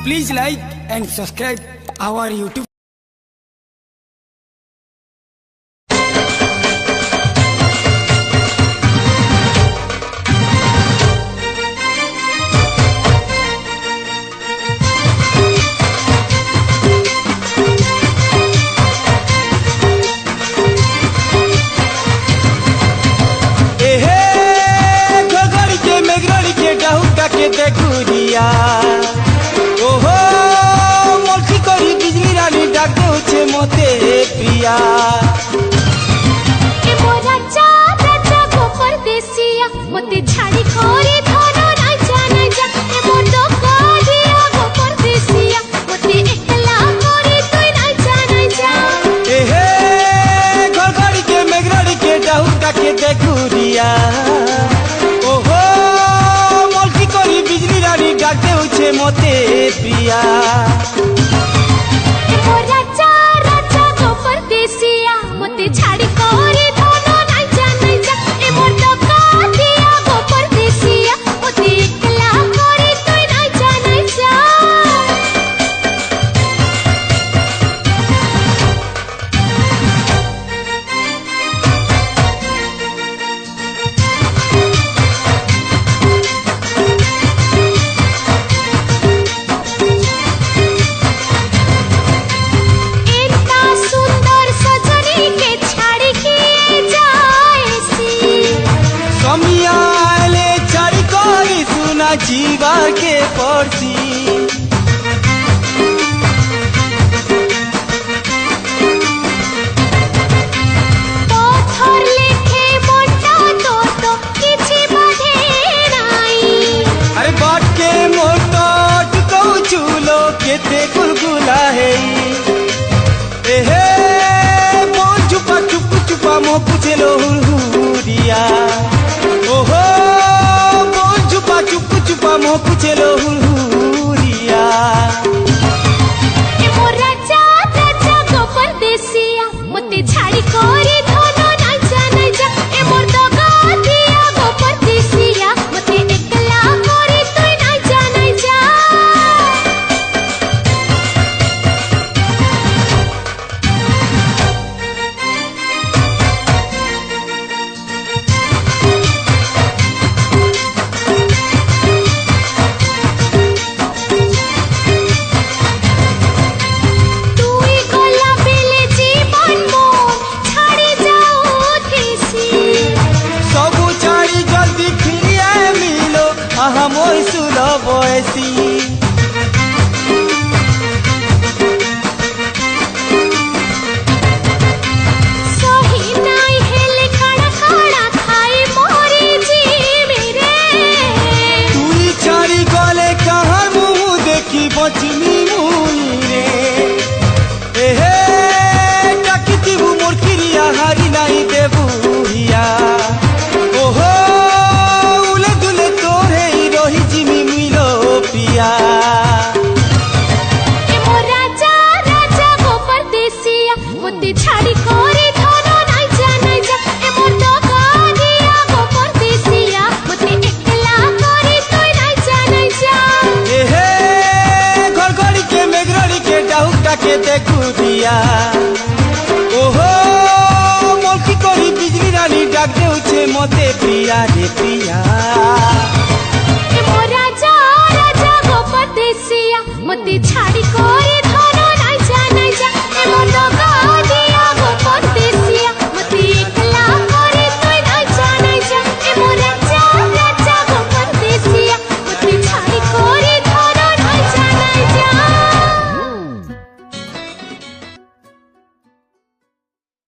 Please like and subscribe our YouTube. के देखुरिया ओहो मोलकी करी बिजली रानी डाक दे मते प्रिया ए मोरा चाचा को परदेसिया मते छाड़ी कोरी धनो ना जा ए मोर तो कोरिया को परदेसिया मते एकला कोरी तोय ना जा ए हे घरघड़ी के मेघरड़ी के डाहुका के देखुरिया मोते प्रिया मोरा चाचा को परदेसिया मोते छाड़ी कोरी धनो ना जा ए मोर तो कातिया को परदेसिया मोते एकला कोरी तोय ना जा जीवा के पड़ती पत्थर लेखे मोटा तो किछि बाधे नाई अरे बाट के मोटा टुकौ चूलो केते गुलगुला है एहे बोल चुपा चुप चुपा मो पूछलो हुरिया ओहो चुपा मो पूछलो हुरिया ए मोरा चाचा को परदेसिया मते छाड़ी कोरी धनो ना जा ए मोर तो गादिया को परदेसिया मते एकला कोरी तोय ना जा मोई सुलभ ऐसी सही नाई हेले खाना खाना खाई मोरी जी मेरे तुई चारी गले कहाँ मुँह देखी बचनी मुई रे एहे टाकी मोर किरिया हारी नहीं देबुहिया ओहो उले दुले तोरे रोही जिमी मिलो पिया ए मोरा राजा को परदेसिया मते छाड़ी कोरी धनो ना जा ए मोर तो गादिया को परदेसिया मते एकला कोरी तोय ना जा एहे घरघड़ी के मेघरड़ी के डाहुका के देखुरिया ओहो मोलकी करी बिजली रानी डाक दे मते प्रिया रे प्रिया ए मोरा राजा को परदेसिया मते छाड़ी कोरी